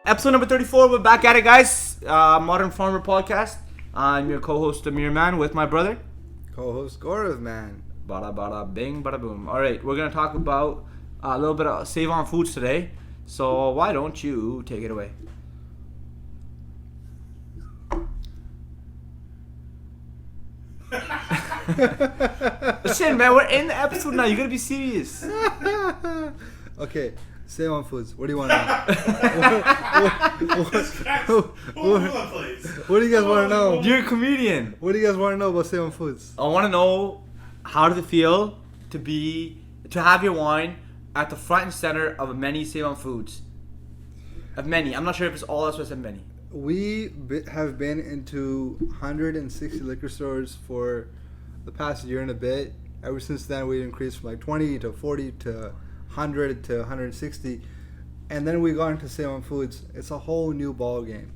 Episode number 34. We're back at it, guys. Modern Farmer Podcast. I'm your co-host, Amir Man, with my brother. Co-host, Gaurav Man. Bada bada bing, bada boom. All right, we're going to talk about a little bit of Save on Foods today. So why don't you take it away? Listen, man, we're in the episode now. You got to be serious. Okay. Save on Foods. What do you want to know? What do you guys want to know? You're a comedian. What do you guys want to know about Save on Foods? I want to know, how does it feel to have your wine at the front and center of many Save on Foods? Of many. I'm not sure if it's all us or some many. We have been into 160 liquor stores for the past year and a bit. Ever since then, we increased from like 20 to 40 to 100 to 160, and then we got into Save on Foods. It's a whole new ball game.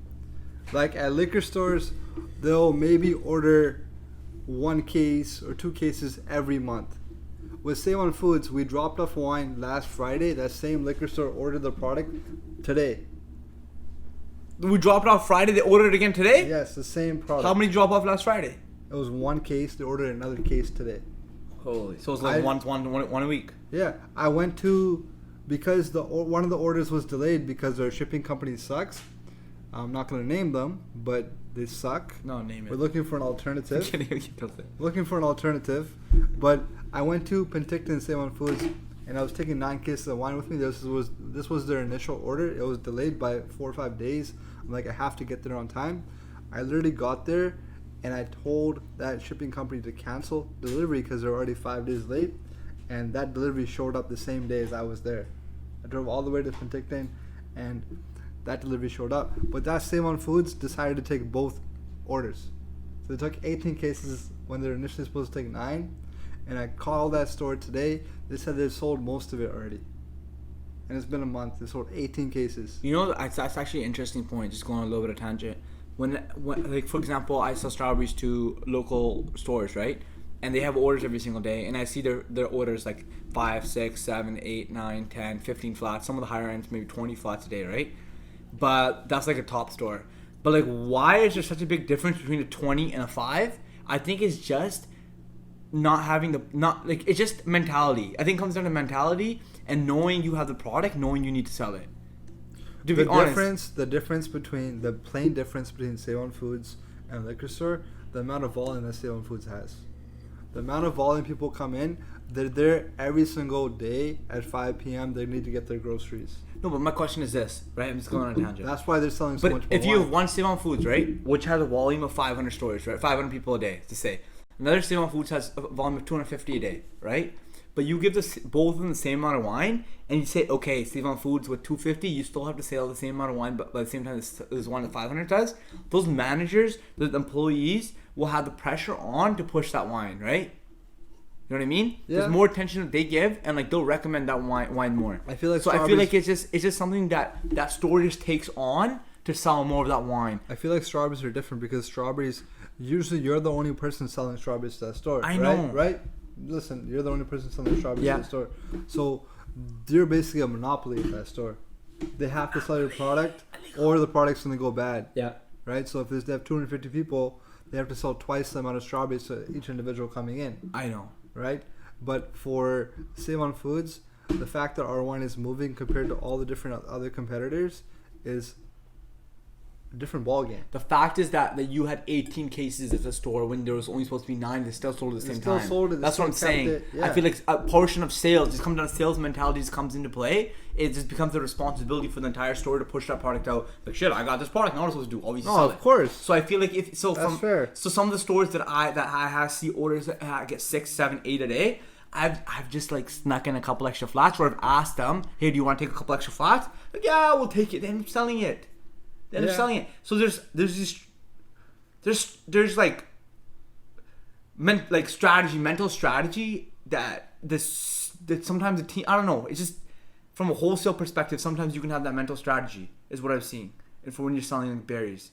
Like at liquor stores, they'll maybe order 1 case or 2 cases every month. With Save on Foods, we dropped off wine last Friday. That same liquor store ordered the product today. We dropped off Friday. They ordered it again today? Yes, the same product. How many dropped off last Friday? It was 1 case. They ordered another case today. Holy. So it's like one a week. Yeah, I went to, because one of the orders was delayed because their shipping company sucks. I'm not going to name them, but they suck. No, name it. We're looking for an alternative. Looking for an alternative. But I went to Penticton Save on Foods, and I was taking 9 cases of wine with me. This was their initial order. It was delayed by 4 or 5 days. I'm like, I have to get there on time. I literally got there, and I told that shipping company to cancel delivery because they're already 5 days late. And that delivery showed up the same day as I was there. I drove all the way to Penticton, and that delivery showed up. But that Save on Foods decided to take both orders. So they took 18 cases when they were initially supposed to take 9. And I called that store today. They said they sold most of it already. And it's been a month. They sold 18 cases. You know, that's actually an interesting point. Just going on a little bit of tangent. When, like, for example, I sell strawberries to local stores, right? And they have orders every single day. And I see their orders like 5, 6, 7, 8, 9, 10, 15 flats. Some of the higher ends, maybe 20 flats a day, right? But that's like a top store. But, like, why is there such a big difference between a 20 and a 5? I think it's just it's just mentality. I think it comes down to mentality and knowing you have the product, knowing you need to sell it. To be honest, the plain difference between Save on Foods and a liquor store, the amount of volume that Save on Foods has. The amount of volume people come in, they're there every single day at 5 p.m. They need to get their groceries. No, but my question is this, right? I'm just going on a tangent. That's why they're selling so much more. But if you have one Save on Foods, right, which has a volume of 500 stores, right, 500 people a day, to say. Another Save on Foods has a volume of 250 a day, right? But you give both of them the same amount of wine, and you say, okay, Save on Foods with 250, you still have to sell the same amount of wine, but by the same time this one at 500 does. Those managers, the employees, will have the pressure on to push that wine, right? You know what I mean? Yeah. There's more attention that they give, and like they'll recommend that wine more. I feel like it's just something that store just takes on to sell more of that wine. I feel like strawberries are different because strawberries, usually you're the only person selling strawberries to that store. I know. Right? Listen, you're the only person selling strawberries to the store. So you're basically a monopoly at that store. They have to sell your product or the product's going to go bad. Yeah. Right? So if they have 250 people, they have to sell twice the amount of strawberries to each individual coming in. I know. Right? But for Save on Foods, the fact that our wine is moving compared to all the different other competitors is a different ball game. The fact is that you had 18 cases at the store when there was only supposed to be 9. They still sold at the same time. That's what I'm saying. Yeah. I feel like a portion of sales, just comes down to sales mentality, just comes into play. It just becomes the responsibility for the entire store to push that product out. Like, shit, I got this product. Now what am I supposed to do? Always sell it. Of course. So I feel like fair. So some of the stores that I have see orders that I get 6, 7, 8 a day. I've just like snuck in a couple extra flats where I've asked them, hey, do you want to take a couple extra flats? Like, yeah, we'll take it. Then I'm selling it. They're selling it. So there's like mental strategy that sometimes the team, I don't know, it's just from a wholesale perspective, sometimes you can have that mental strategy is what I've seen. And for when you're selling like berries.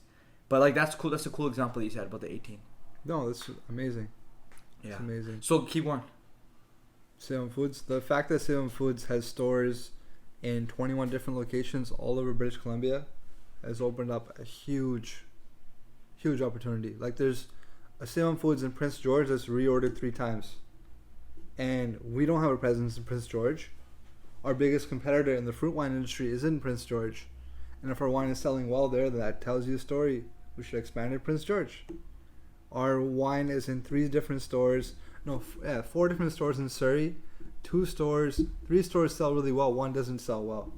But like that's cool. That's a cool example that you said about the 18. No, that's amazing. Yeah. It's amazing. So keep going. Save on Foods. The fact that Save on Foods has stores in 21 different locations all over British Columbia has opened up a huge opportunity. Like there's a Salem Foods in Prince George that's reordered 3 times, and we don't have a presence in Prince George. Our biggest competitor in the fruit wine industry is in Prince George, and if our wine is selling well there, then that tells you a story. We should expand to Prince George. Our wine is in 3 different stores. No, 4 different stores in Surrey. 3 stores sell really well. 1 doesn't sell well.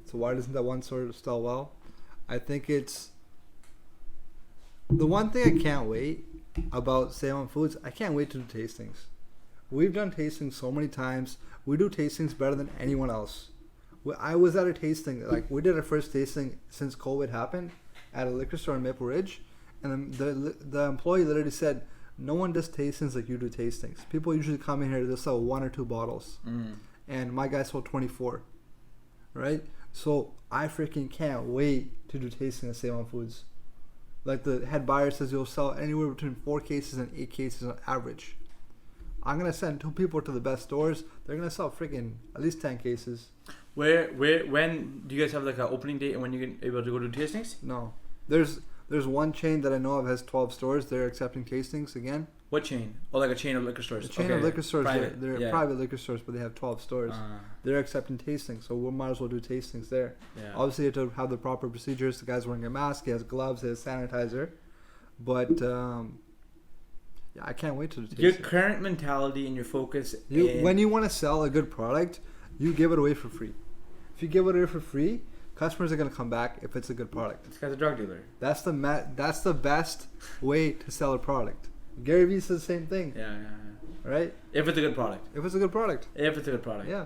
So why doesn't that 1 store sell well? I think it's the one thing I can't wait about Salem Foods. I can't wait to do tastings. We've done tastings so many times. We do tastings better than anyone else. I was at a tasting, like we did our first tasting since COVID happened at a liquor store in Maple Ridge, and the employee literally said, "No one does tastings like you do tastings. People usually come in here to sell 1 or 2 bottles, and my guy sold 24, right? So I freaking can't wait to do tasting at Salem Foods. Like the head buyer says, you'll sell anywhere between 4 cases and 8 cases on average. I'm gonna send 2 people to the best stores. They're gonna sell freaking at least 10 cases. When do you guys have like an opening date and when you're able to go to tastings? No, there's one chain that I know of has 12 stores. They're accepting tastings again. What chain? Oh, like a chain of liquor stores. A chain of liquor stores. Private. They're private liquor stores, but they have 12 stores. They're accepting tastings, so we might as well do tastings there. Yeah. Obviously, you have to have the proper procedures. The guy's wearing a mask. He has gloves. He has sanitizer. But yeah, I can't wait to do tastings. Your current mentality and your focus. When you want to sell a good product, you give it away for free. If you give it away for free, customers are gonna come back if it's a good product. This guy's a drug dealer. That's the best way to sell a product. Gary Vee says the same thing. Yeah. Right? If it's a good product. If it's a good product. Yeah.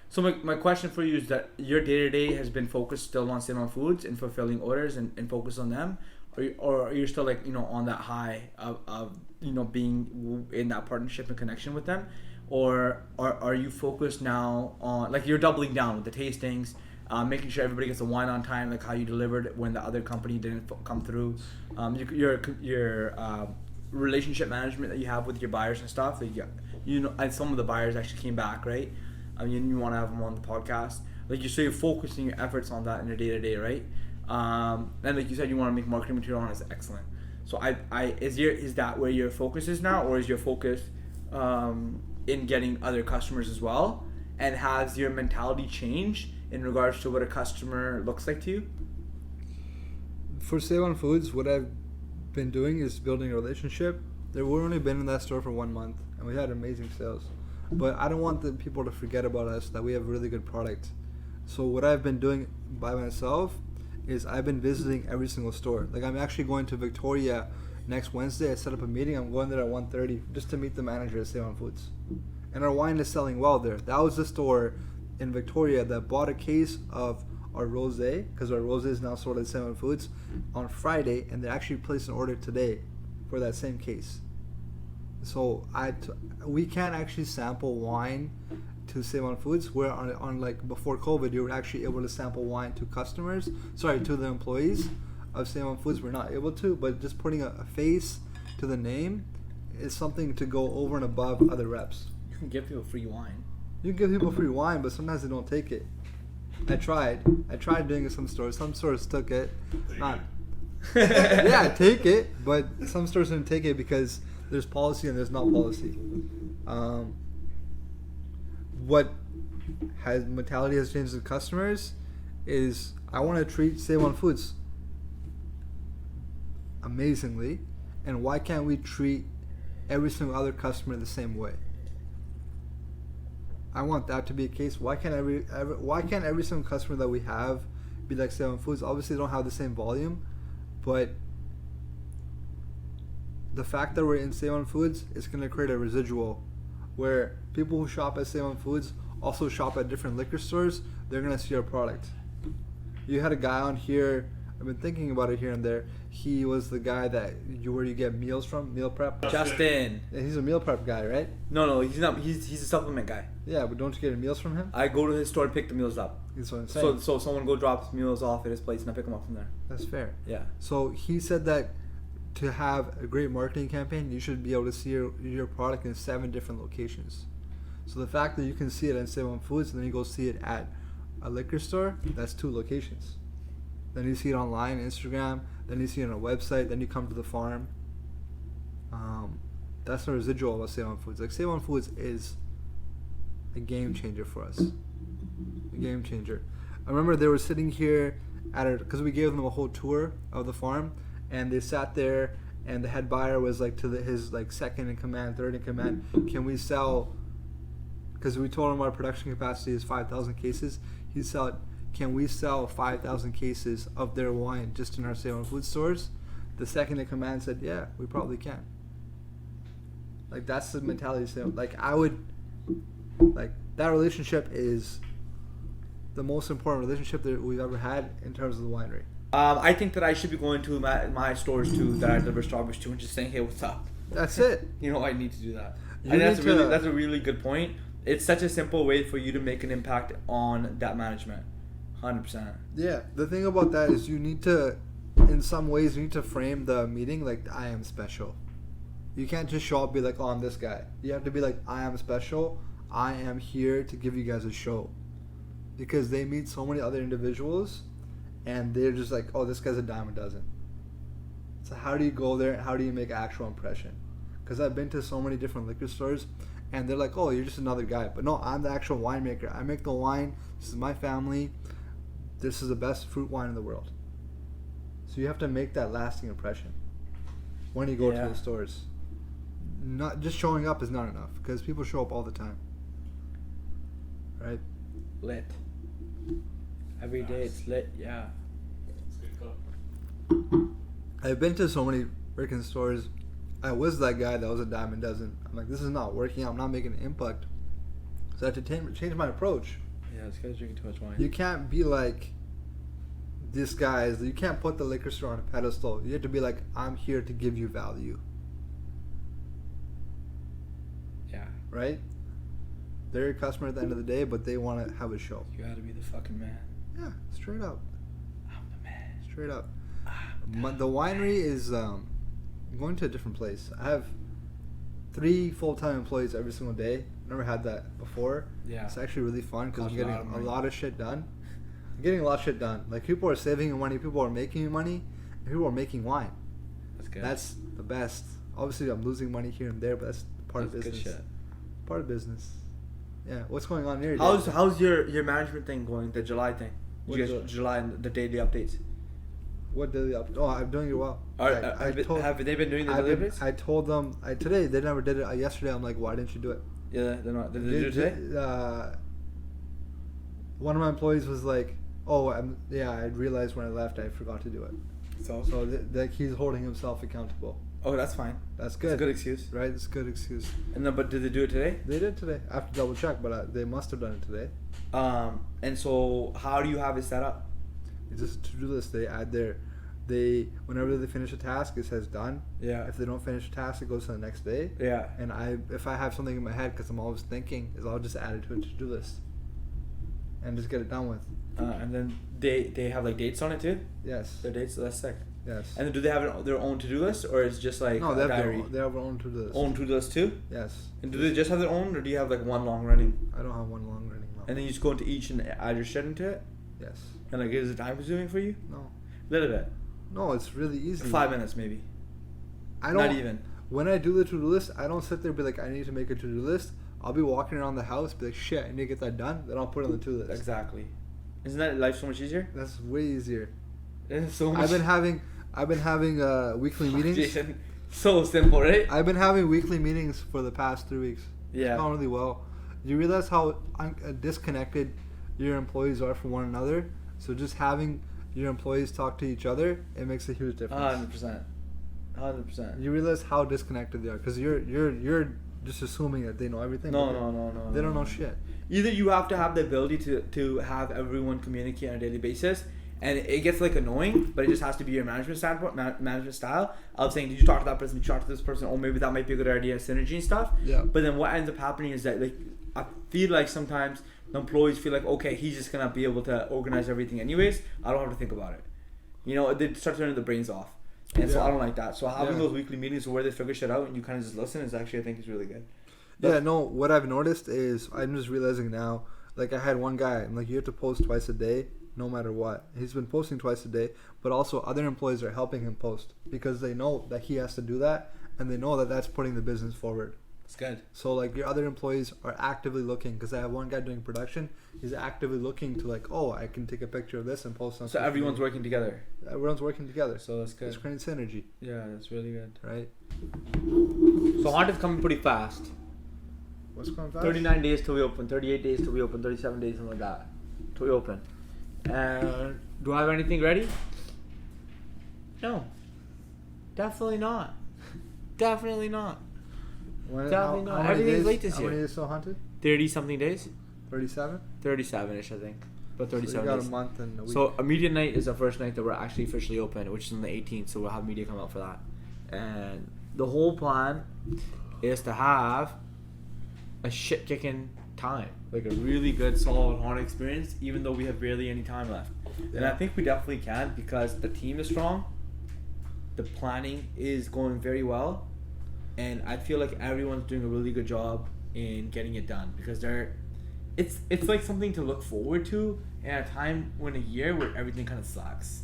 So my question for you is that your day-to-day has been focused still on Salem Foods and fulfilling orders and focus on them, or are you still like on that high of being in that partnership and connection with them, or are you focused now on like you're doubling down with the tastings, making sure everybody gets the wine on time, like how you delivered when the other company didn't come through, your relationship management that you have with your buyers and stuff. And some of the buyers actually came back, right? I mean, you want to have them on the podcast. Like you're focusing your efforts on that in your day to day, right? And like you said, you want to make marketing material on it. It's excellent. So is that where your focus is now, or is your focus in getting other customers as well? And has your mentality changed in regards to what a customer looks like to you? For Salem Foods, what I've been doing is building a relationship. We've only been in that store for 1 month, and we had amazing sales. But I don't want the people to forget about us, that we have really good product. So what I've been doing by myself is I've been visiting every single store. Like I'm actually going to Victoria next Wednesday. I set up a meeting. I'm going there at 1:30 just to meet the manager at Salem Foods. And our wine is selling well there. That was the store in Victoria that bought a case of our rosé, because our rosé is now sold at Salem Foods, on Friday, and they actually placed an order today for that same case. So we can't actually sample wine to Salem Foods, where on like before COVID you were actually able to sample wine to to the employees of Salem Foods. We're not able to, but just putting a face to the name is something to go over and above other reps. You can give people free wine. You can give people free wine, but sometimes they don't take it. I tried doing it at some stores. Some stores took it. Yeah, take it, but some stores didn't take it because there's policy and there's not policy. What mentality has changed with customers is I want to treat Salem Foods amazingly, and why can't we treat every single other customer the same way? I want that to be a case. Why can't every single customer that we have be like Salem Foods? Obviously, they don't have the same volume, but the fact that we're in Salem Foods is going to create a residual where people who shop at Salem Foods also shop at different liquor stores. They're going to see our product. You had a guy on here, I've been thinking about it here and there. He was the guy where you get meals from, meal prep. Justin. Yeah, he's a meal prep guy, right? No, he's not. He's a supplement guy. Yeah, but don't you get meals from him? I go to his store and pick the meals up. That's what I'm saying. So someone go drop meals off at his place and I pick them up from there. That's fair. Yeah. So he said that to have a great marketing campaign, you should be able to see your product in 7 different locations. So the fact that you can see it at Salem Foods and then you go see it at a liquor store, that's 2 locations. then you see it online, Instagram, then you see it on a website, then you come to the farm. That's the residual of Save On Foods. Like, Save On Foods is a game changer for us. A game changer. I remember they were sitting here because we gave them a whole tour of the farm, and they sat there, and the head buyer was like to his like second in command, third in command. Can we sell? Because we told him our production capacity is 5,000 cases. He said, can we sell 5,000 cases of their wine just in our Save On Food stores? The second in command said, yeah, we probably can. Like, that's the mentality. Like, that relationship is the most important relationship that we've ever had in terms of the winery. I think that I should be going to my stores too, that I deliver strawberries to, and just saying, hey, what's up? That's it. You know, I need to do that. And that's a really good point. It's such a simple way for you to make an impact on that management. 100%. Yeah. The thing about that is in some ways, you need to frame the meeting like, I am special. You can't just show up and be like, oh, I'm this guy. You have to be like, I am special. I am here to give you guys a show. Because they meet so many other individuals, and they're just like, oh, this guy's a dime a dozen. So how do you go there? How do you make an actual impression? Because I've been to so many different liquor stores, and they're like, oh, you're just another guy. But no, I'm the actual winemaker. I make the wine. This is my family. This is the best fruit wine in the world. So you have to make that lasting impression when you go to the stores. Not just showing up is not enough, because people show up all the time. Right? Lit. Every day it's lit, yeah. I've been to so many freaking stores. I was that guy that was a dime a dozen. I'm like, this is not working out. I'm not making an impact. So I had to change my approach. Yeah, this guy's drinking too much wine. You can't be like, this guy's. You can't put the liquor store on a pedestal. You have to be like, I'm here to give you value. Yeah. Right? They're your customer at the end of the day, but they want to have a show. You gotta be the fucking man. Yeah, straight up. I'm the man. Straight up. The winery is going to a different place. I have 3 full-time employees every single day. Never had that before. Yeah. It's actually really fun because I'm getting a lot of shit done. I'm getting a lot of shit done. Like, people are saving money, people are making money, and people are making wine. That's good. That's the best. Obviously, I'm losing money here and there, but that's part of business. Good shit. Part of business. Yeah. What's going on here? How's your management thing going? The July thing. July and the daily updates. What daily updates? Oh, I'm doing it well. Have they been doing the daily updates? I told them today. They never did it. Yesterday, I'm like, why didn't you do it? Yeah, they're not. Did they do it today? One of my employees was like, "Oh, I realized when I left, I forgot to do it." So he's holding himself accountable. Oh, that's fine. That's good. It's a good excuse, right? It's a good excuse. And then, but did they do it today? They did today. I have to double check, but they must have done it today. And so how do you have it set up? It's just a to-do list. They add whenever they finish a task, it says done. Yeah. If they don't finish a task, it goes to the next day. Yeah. And if I have something in my head, because I'm always thinking, I'll just add it to a to-do list and just get it done with. And then they have like dates on it too? Yes. Their dates? So that's sick. Yes. And then do they have their own to-do list, or is it just like no? They have their own to-do list. Own to-do list too? Yes. And do they just have their own, or do you have like one long running? I don't have one long running. No. And then you just go into each and add your shit into it? Yes. And like, is it time consuming for you? No. Little bit. No, it's really easy. 5 minutes maybe. Not even. When I do the to-do list, I don't sit there and be like, I need to make a to-do list. I'll be walking around the house, be like, shit, I need to get that done. Then I'll put it on the to-do list. Exactly. Isn't that life so much easier? That's way easier. It's so much. I've been having weekly meetings. Jason, so simple, right? I've been having weekly meetings for the past 3 weeks. Yeah. It's gone really well. You realize how disconnected your employees are from one another? So just having your employees talk to each other, it makes a huge difference. 100%. You realize how disconnected they are, because you're just assuming that they know everything. No. They don't know shit. Either you have to have the ability to have everyone communicate on a daily basis, and it gets like annoying, but it just has to be your management standpoint, management style. I'm saying, did you talk to that person? Did you talk to this person? Oh, maybe that might be a good idea, synergy and stuff. Yeah. But then what ends up happening is that, like, I feel like sometimes the employees feel like, okay, he's just gonna be able to organize everything anyways. I don't have to think about it. You know, they start turning their brains off, and so I don't like that. So having those weekly meetings where they figure shit out and you kind of just listen is actually, I think, is really good. But what I've noticed is, I'm just realizing now, like, I had one guy, I'm like, you have to post twice a day. no matter what. He's been posting twice a day, but also other employees are helping him post because they know that he has to do that, and they know that that's putting the business forward. It's good. So like your other employees are actively looking, because I have one guy doing production. He's actively looking to like, oh, I can take a picture of this and post on. So everyone's working together. Everyone's working together. So that's good. It's creating synergy. Yeah, that's really good. Right. So Haunted coming pretty fast. What's going fast? 39 days till we open. 38 days till we open. 37 days, something like that, till we open. And do I have anything ready? No. Definitely not. Definitely not. Definitely not. Everything's late this year. How many days still Haunted? 30 something days. 37. 37ish, I think. But 37 So you got days. a month and a week. So a media night is the first night that we're actually officially open, which is on the 18th. So we'll have media come out for that. And the whole plan is to have a shit kicking time, like a really good solid haunted experience, even though we have barely any time left. And I think we definitely can, because the team is strong, the planning is going very well, and I feel like everyone's doing a really good job in getting it done, because it's like something to look forward to in a time when a year where everything kind of sucks.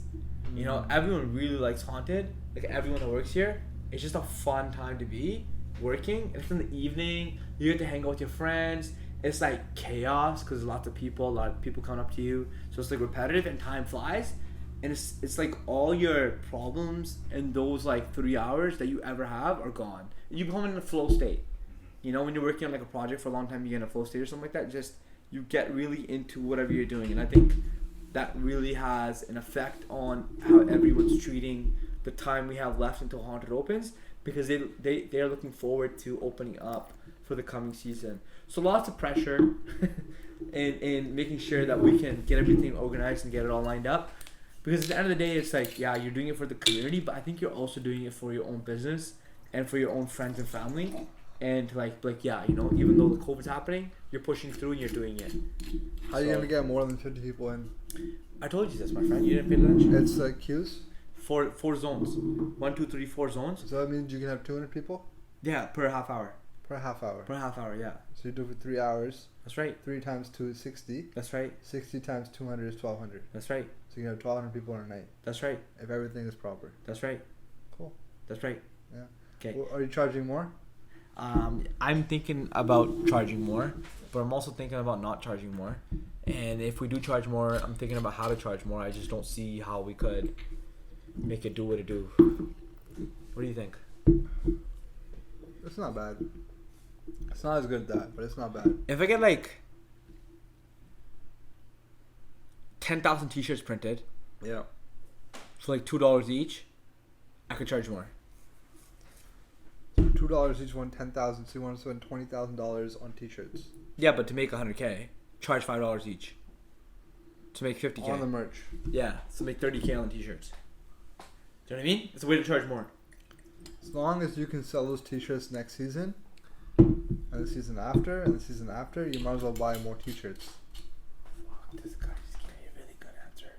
You know, everyone really likes haunted, like everyone that works here. It's just a fun time to be working. It's in the evening, you get to hang out with your friends. It's like chaos because a lot of people come up to you, so it's like repetitive and time flies, and it's like all your problems in those like 3 hours that you ever have are gone. You become in a flow state. You know, when you're working on like a project for a long time, you get in a flow state or something like that. Just you get really into whatever you're doing, and I think that really has an effect on how everyone's treating the time we have left until Haunted opens, because they're looking forward to opening up for the coming season. So lots of pressure in making sure that we can get everything organized and get it all lined up, because at the end of the day, it's like, yeah, you're doing it for the community, but I think you're also doing it for your own business and for your own friends and family, and like yeah, you know, even though the COVID's happening, you're pushing through and you're doing it. How are you gonna get more than 50 people in? I told you this, my friend. You didn't pay attention. It's queues. Four zones. 1, 2, 3, 4 zones. So that means you can have 200 people Yeah, per half hour. per half hour. Per half hour, yeah. So you do it for 3 hours. That's right. 3 times 2 is 60. That's right. 60 times 200 is 1200. That's right. So you can have 1200 people in a night That's right. if everything is proper. That's right. Cool. That's right. Yeah. Okay. Well, are you charging more? I'm thinking about charging more, but I'm also thinking about not charging more. And if we do charge more, I'm thinking about how to charge more. I just don't see how we could make it do what it do. What do you think? It's not bad. It's not as good as that, but it's not bad. If I get like 10,000 t-shirts printed, Yeah. for like $2 each, I could charge more. $2 each one, 10,000. So you want to spend $20,000 on t-shirts Yeah, but to make 100K, charge $5 each. To make 50K. on the merch. Yeah, so make 30K on t-shirts. Do you know what I mean? It's a way to charge more. As long as you can sell those t-shirts next season, and the season after, and the season after, you might as well buy more t-shirts. Fuck, this guy just gave me a really good answer.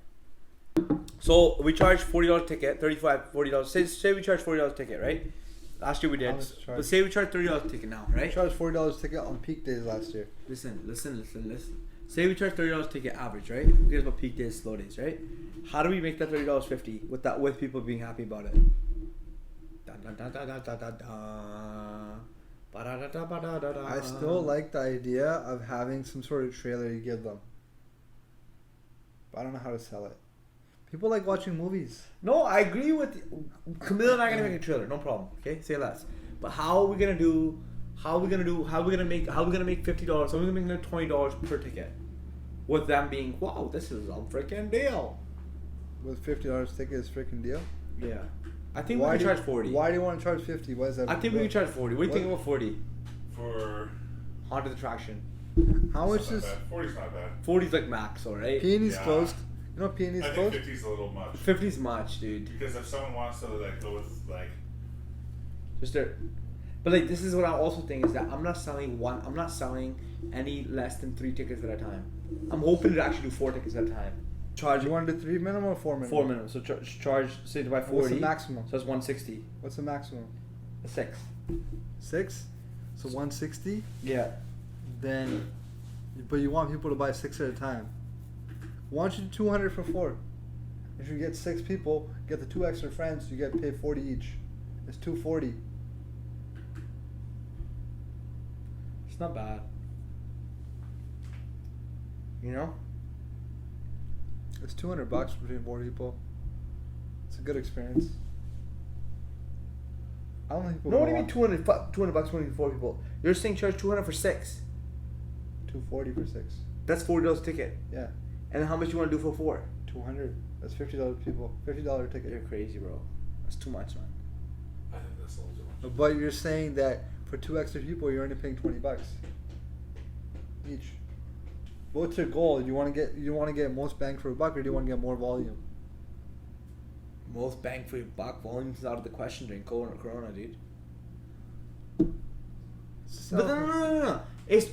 So we charge $40 ticket, $40. Say we charge $40 ticket, right? Last year we did. But say we charge $30 ticket now, I right? charged $40 ticket on peak days last year. Listen. Say we charge $30 ticket average, right? Who cares about peak days, slow days, right? How do we make that $30 50 with people being happy about it? I still like the idea of having some sort of trailer you give them, but I don't know how to sell it. People like watching movies. No, I agree with you. Camille and I are gonna make a trailer, no problem. Okay, say less. But how are we gonna make $50? How are we gonna make $20 per ticket? With them being, wow, this is a freaking deal. With $50 ticket is freaking deal. Yeah, I think we can charge 40. Why do you want to charge 50? Why is that? I think we can charge 40. What do you think about 40? For Haunted attraction. How much is 40's not bad. 40's like max, alright? Peony's Yeah. closed? You know Peony's I think closed? 50's a little much. 50's much, dude. Because if someone wants to like go with like Just there. But like, this is what I also think is that I'm not selling any less than 3 tickets at a time. I'm hoping to actually do 4 tickets at a time. Charge. You want to do 3 minimum or 4 minimum? 4 minutes. So charge, say by 40. What's the maximum? So that's 160. What's the maximum? A 6. 6? So 160? Yeah. Then, but you want people to buy 6 at a time. Why don't you do 200 for 4? If you get 6 people, get the 2 extra friends, you get to pay 40 each. It's 240. It's not bad. You know? It's $200 between 4 people. It's a good experience. I don't think people. No, what do you mean 200 bucks between 4 people? You're saying charge 200 for 6. 240 for 6. That's $40 ticket. Yeah. And then how much you want to do for 4? 200. That's $50 people. $50 ticket. You're crazy, bro. That's too much, man. I think that's a little too much. But you're saying that for 2 extra people, you're only paying $20 each. What's your goal? You want to get most bang for a buck, or do you want to get more volume? Most bang for your buck. Volume's out of the question during Corona, dude. So, But no. It's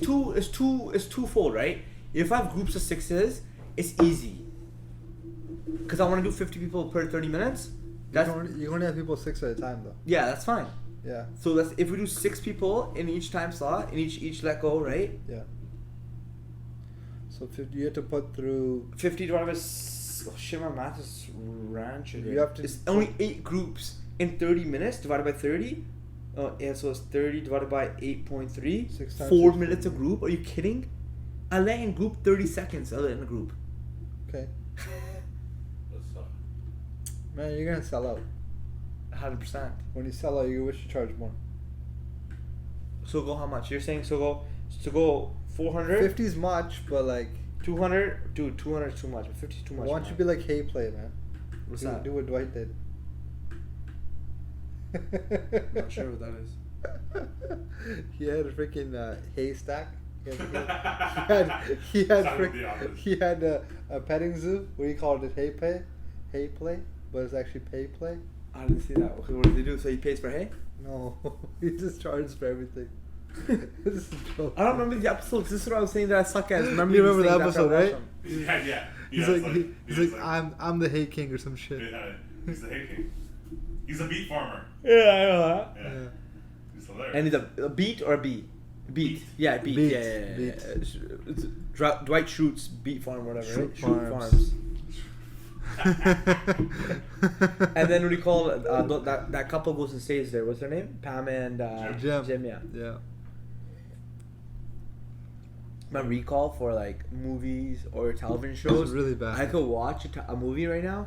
twofold, right? If I have groups of 6s, it's easy. Because I want to do 50 people per 30 minutes. you only have people 6 at a time, though. Yeah, that's fine. Yeah. So that's if we do 6 people in each time slot, in each let go, right? Yeah. So you have to put through 50 divided by shit, my math is ranch. You have to It's only 8 groups in 30 minutes divided by 30. Yeah, so it's 30 divided by 8.3. 6 times 4 6. minutes a group. Are you kidding? I let in group 30 seconds. I let in a group. Okay. That's tough. Man, you're gonna sell out. 100%. When you sell out, you wish you charge more. So go how much? You're saying so go 400? 50 is much, but like 200? Dude, 200 is too much. 50 is too much. why don't man. you be like Hey Play, man? What's do, that? do what Dwight did. Not sure what that is. He had a freaking haystack. He had Sounded the opposite. he had a petting zoo where he called it Hay Play, but it's actually Pay Play. I didn't see that. Okay, what did they do? So he pays for hay? No, he just charges for everything. This is a joke. I don't remember the episodes. This is what I was saying that I suck at. Remember You these remember the things after episode, I watched right? them. Yeah. He's like, he's like, I'm the Hay King or some shit. Yeah, he's the hay king. He's a beet farmer. Yeah, I know that. Yeah. Yeah. He's hilarious. And he's a beet or a bee? Beet. Yeah, beet. Beet. Yeah. Beet. It's Dwight Schrute's beet farm, whatever. Schrute Right? Schrute Farms. And then what do you call it? That couple goes and stays there. What's their name? Pam and Jim. Yeah. Yeah. My recall for like movies or television shows. really bad. I could watch a movie right now,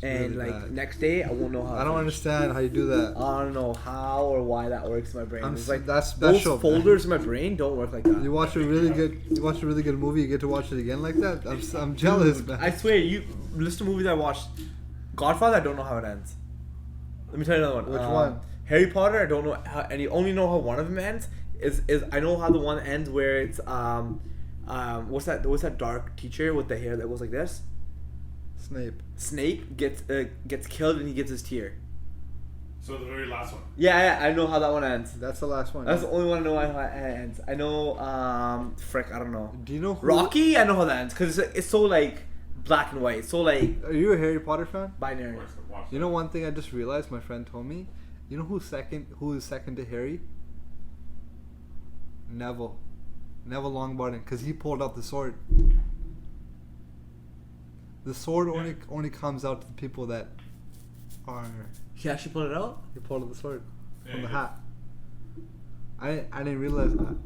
and really like bad. next day I won't know how. I don't understand how you do that. I don't know how or why that works in my brain. It's like that's those special. man. folders in my brain don't work like that. You watch a really good movie, you get to watch it again like that. I'm jealous, Dude, man. I swear, you list of movies I watched. Godfather, I don't know how it ends. Let me tell you another one. Which one? Harry Potter, I don't know how, and you only know how one of them ends. Is I know how the one ends where it's what's that dark teacher with the hair that goes like this? Snape gets killed and he gets his tear. So the very last one. Yeah, I know how that one ends. That's the last one. That's the only one I know how it ends. I know, frick, I don't know. Do you know who, Rocky, I know how that ends because it's so like black and white. It's so like Are you a Harry Potter fan? binary. Of course, I've watched You it. know one thing I just realized. My friend told me. You know who's second? Who is second to Harry? Neville Longbottom, because he pulled out the sword. The sword only comes out to the people that are. He actually pulled it out. He pulled out the sword Yeah, from the he hat. I didn't realize that.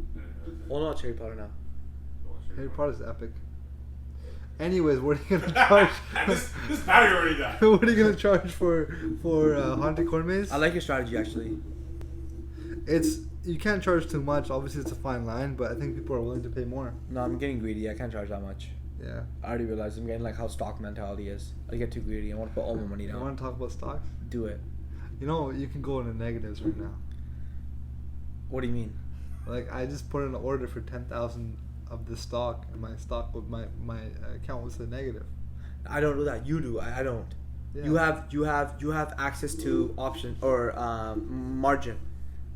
Oh no, it's Harry Potter now. Harry Potter's epic. Anyways, what are you gonna charge? this battery already died. What are you gonna charge for haunted corn maze? I like your strategy actually. You can't charge too much. Obviously, it's a fine line, but I think people are willing to pay more. No, I'm getting greedy. I can't charge that much. Yeah. I already realized I'm getting like how stock mentality is. I get too greedy. I want to put all my money You down. want to talk about stocks? Do it. You know, you can go into negatives right now. What do you mean? Like, I just put in an order for 10,000 of this stock, and my stock with my account was a negative. I don't do that. You do. I don't. Yeah. You have access to option or margin.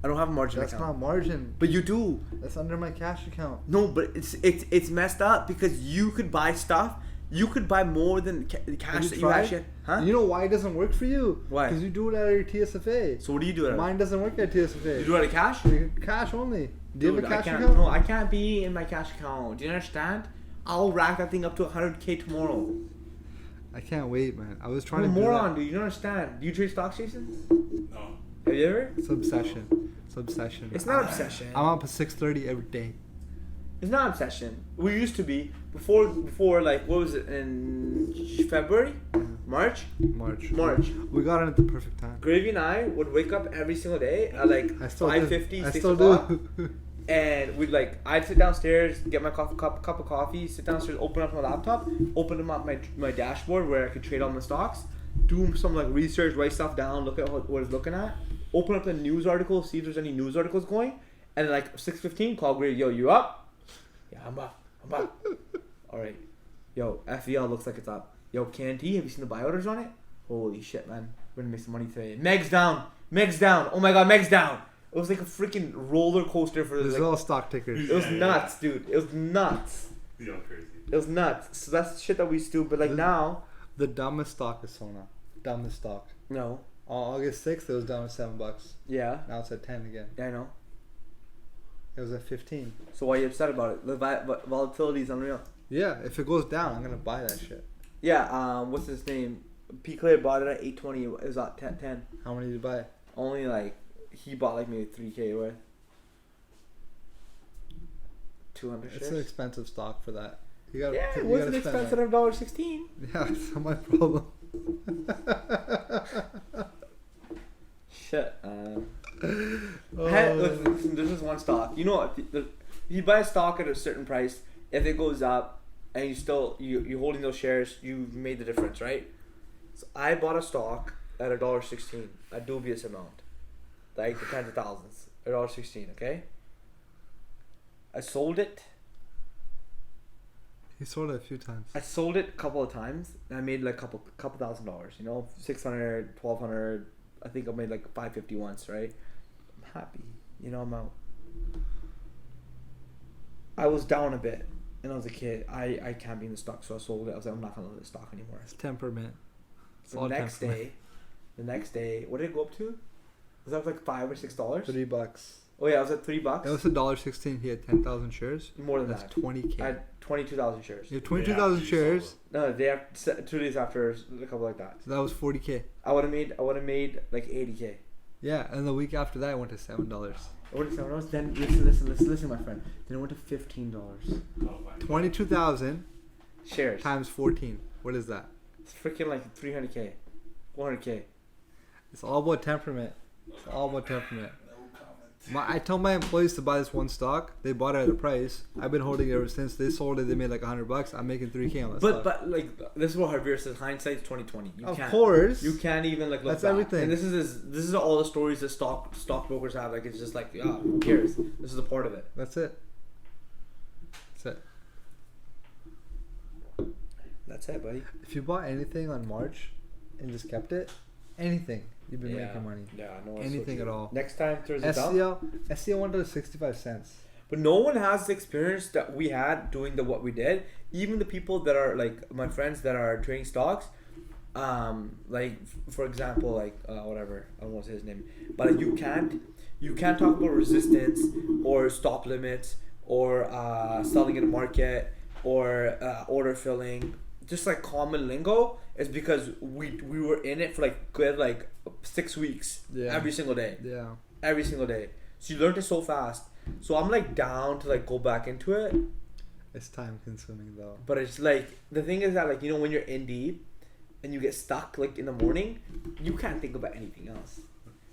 I don't have a margin That's account. not margin. But you do. That's under my cash account. No, but it's messed up because you could buy stuff. You could buy more than the cash Have that you tried? actually. Huh? You know why it doesn't work for you? Why? Because you do it out of your TSFA. So what do you do? It Mine doesn't work at TSFA. You do it out of cash? Cash only. Do you have a I cash can't, account? No, I can't be in my cash account. Do you understand? I'll rack that thing up to 100K tomorrow. I can't wait, man. I was trying You're a to do moron, that. dude. You don't understand. Do you trade stocks, Jason? No. Have you ever? It's obsession. It's obsession. It's not obsession. I'm up at 6:30 every day. It's not obsession. We used to be before like what was it in February, March? March. We got in at the perfect time. Gravy and I would wake up every single day at like I still do. 5:50, I 6 still o'clock, do. and I'd sit downstairs, get my cup of coffee, sit downstairs, open up my laptop, open up my dashboard where I could trade all my stocks, do some like research, write stuff down, look at what it's looking at, open up the news article, see if there's any news articles going, and then like 6:15, call Gravy, yo, you up? Yeah, I'm up. All right. Yo, FEL looks like it's up. Yo, KNT, have you seen the buy orders on it? Holy shit, man. We're gonna make some money today. Meg's down. Oh my god, Meg's down. It was like a freaking roller coaster for There's like, all stock tickers. it was nuts, dude. It was nuts. You're crazy. It was nuts. So that's the shit that we used to do. But like now, The dumbest stock is Sona. Dumbest stock. no. On August 6th, it was down to $7. Yeah. Now it's at 10 again. Yeah, I know. It was at 15. So why are you upset about it? The volatility is unreal. Yeah, if it goes down, I'm gonna buy that shit. Yeah. What's his name? P. Clay bought it at 820. It was at 10. How many did you buy? Only like he bought like maybe 3K away. 200 It's an shares. expensive stock for that. You gotta, Yeah, it you wasn't gotta spend expensive at $1.16. Yeah, it's not my problem. Shit. Listen, this is one stock. You know, if you buy a stock at a certain price, if it goes up and you're holding those shares, you've made the difference, right? So I bought a stock at $1.16, a dubious amount, like the tens of thousands, $1.16. Okay. I sold it. He sold it a few times. I sold it a couple of times and I made like couple $1,000. You know, 600, 1,200. I think I made like 550 once, right? I'm happy. You know, I'm out. I was down a bit and I was a kid. I can't be in the stock, so I sold it. I was like, I'm not gonna look at the stock anymore. It's temperament. It's The all next temperament. day, what did it go up to? Was that like $5 or $6? $3. Oh yeah, I was at $3. It was $1.16. He had 10,000 shares. More than That's that. 20K. I had 22,000 shares. You have 22,000 shares. No, they have 2 days after, a couple like that. So that was 40K. I would have made like 80K. Yeah, and the week after that, it went to $7. What is $7? Then listen, my friend. Then it went to $15. Oh, my 22,000 Shares. times 14. What is that? It's freaking like 300K, 400K. It's all about temperament. It's all about temperament. No comment. I told my employees to buy this one stock. They bought it at a price. I've been holding it ever since. They sold it. They made like $100. I'm making 3K on that stock. But like this is what Javier says. Hindsight's 2020. Of course. You can't even like look That's back. everything. And this is all the stories that stockbrokers have. Like it's just like who cares? This is a part of it. That's it. That's it. That's it, buddy. If you bought anything on March and just kept it, anything, you've been making money. Yeah, no. Anything at all. Next time there's a dump. SCL went to 65 cents. But no one has the experience that we had doing what we did. Even the people that are like my friends that are trading stocks, like for example, like whatever, I don't want to say his name, but like, you can't talk about resistance or stop limits or selling in the market or order filling. Just like common lingo is because we were in it for like good like 6 weeks every single day. Yeah. Every single day. So you learned it so fast. So I'm like down to like go back into it. It's time consuming though. But it's like the thing is that like you know when you're in deep and you get stuck like in the morning, you can't think about anything else.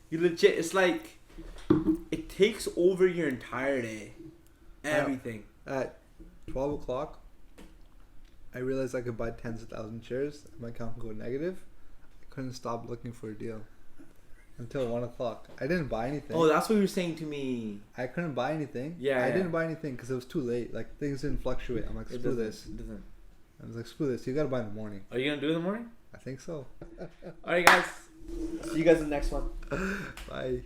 You legit it's like it takes over your entire day. Everything. At 12 o'clock, I realized I could buy tens of thousands of shares. My account could go negative. I couldn't stop looking for a deal until 1 o'clock. I didn't buy anything. Oh, that's what you were saying to me. I couldn't buy anything. Yeah, I yeah. didn't buy anything because it was too late. Like things didn't fluctuate. I'm like, screw this. It doesn't. I was like, screw this. You gotta buy in the morning. Are you gonna do it in the morning? I think so. Alright guys. See you guys in the next one. Bye.